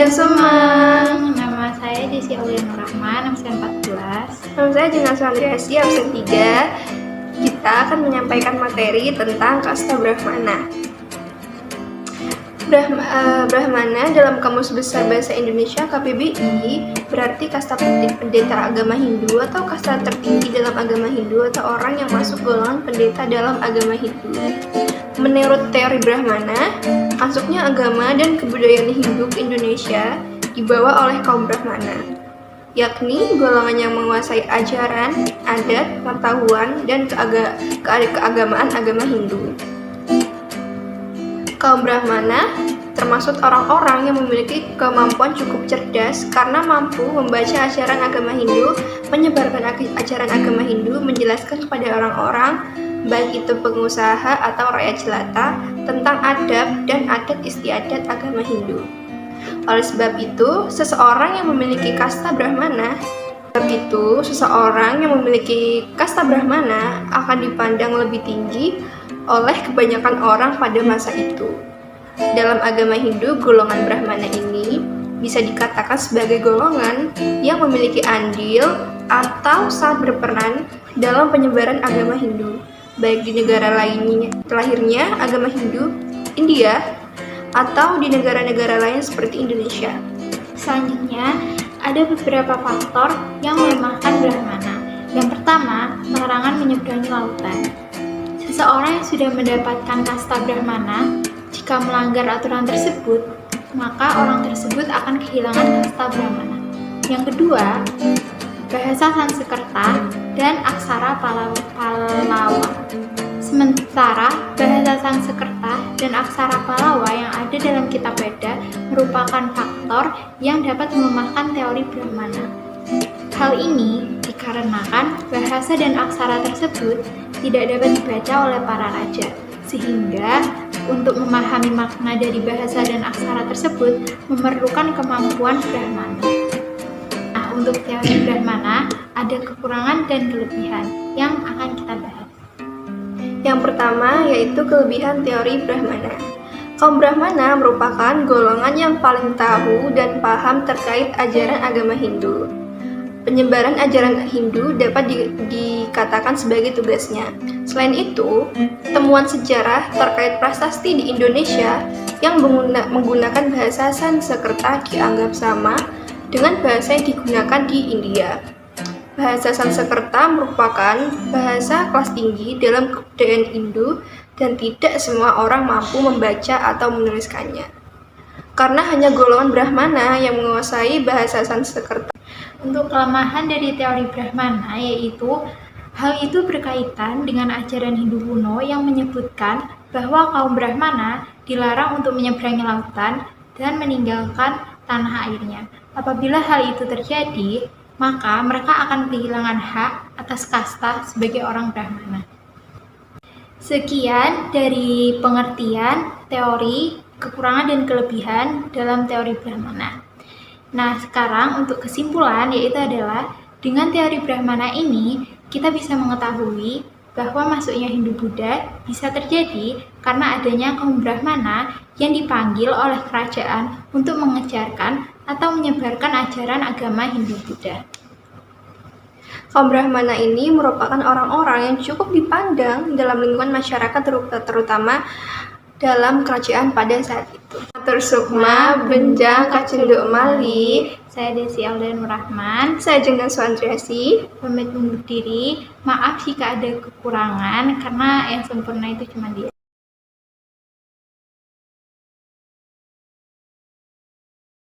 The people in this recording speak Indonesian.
Raja Semang. Nama saya Desi Aulia Nur Rahman, absen 14. Nama saya Jina Suandriasi, absen 3. Kita akan menyampaikan materi tentang kasta Brahmana. Brahmana dalam Kamus Besar Bahasa Indonesia KBBI berarti kasta pendeta agama Hindu atau kasta tertinggi dalam agama Hindu atau orang yang masuk golongan pendeta dalam agama Hindu. Menurut teori Brahmana, masuknya agama dan kebudayaan Hindu ke Indonesia dibawa oleh kaum Brahmana, yakni golongan yang menguasai ajaran, adat, pengetahuan, dan keagamaan agama Hindu. Kaum Brahmana termasuk orang-orang yang memiliki kemampuan cukup cerdas karena mampu membaca ajaran agama Hindu, menyebarkan ajaran agama Hindu, menjelaskan kepada orang-orang, baik itu pengusaha atau rakyat jelata, tentang adab dan adat istiadat agama Hindu. Oleh sebab itu, seseorang yang memiliki kasta Brahmana akan dipandang lebih tinggi oleh kebanyakan orang pada masa itu. Dalam agama Hindu, golongan Brahmana ini bisa dikatakan sebagai golongan yang memiliki andil atau sangat berperan dalam penyebaran agama Hindu, baik di negara lahirnya agama Hindu, India, atau di negara-negara lain seperti Indonesia. Selanjutnya, ada beberapa faktor yang melemahkan Brahmana. Yang pertama, larangan menyeberangi lautan. Seseorang yang sudah mendapatkan kasta Brahmana, jika melanggar aturan tersebut, maka orang tersebut akan kehilangan kasta Brahmana. Yang kedua, bahasa Sanskerta dan aksara Pallawa. Sementara bahasa Sanskerta dan aksara Pallawa yang ada dalam kitab Veda merupakan faktor yang dapat melemahkan teori Brahmana. Hal ini dikarenakan bahasa dan aksara tersebut tidak dapat dibaca oleh para raja, sehingga untuk memahami makna dari bahasa dan aksara tersebut memerlukan kemampuan Brahmana. Nah, untuk teori Brahmana ada kekurangan dan kelebihan yang akan kita bahas. Yang pertama yaitu kelebihan teori Brahmana. Kaum Brahmana merupakan golongan yang paling tahu dan paham terkait ajaran agama Hindu. Penyebaran ajaran Hindu dapat dikatakan sebagai tugasnya. Selain itu, temuan sejarah terkait prasasti di Indonesia yang menggunakan bahasa Sanskerta dianggap sama dengan bahasa yang digunakan di India. Bahasa Sanskerta merupakan bahasa kelas tinggi dalam kebudayaan Hindu dan tidak semua orang mampu membaca atau menuliskannya. Karena hanya golongan Brahmana yang menguasai bahasa Sanskerta. Untuk kelemahan dari teori Brahmana yaitu hal itu berkaitan dengan ajaran Hindu kuno yang menyebutkan bahwa kaum Brahmana dilarang untuk menyeberangi lautan dan meninggalkan tanah airnya. Apabila hal itu terjadi, maka mereka akan kehilangan hak atas kasta sebagai orang Brahmana. Sekian dari pengertian, teori, kekurangan dan kelebihan dalam teori Brahmana. Nah, sekarang untuk kesimpulan yaitu adalah dengan teori Brahmana ini kita bisa mengetahui bahwa masuknya Hindu-Buddha bisa terjadi karena adanya kaum Brahmana yang dipanggil oleh kerajaan untuk mengejarkan atau menyebarkan ajaran agama Hindu-Buddha. Kaum Brahmana ini merupakan orang-orang yang cukup dipandang dalam lingkungan masyarakat terutama dalam kerajaan pada saat itu. Matur sukma, benjang kacenduk mali. Saya Desi Aulia Nur Rahman. Saya Jina Suandriasi. Pamit undur diri. Maaf jika ada kekurangan karena yang sempurna itu cuma dia.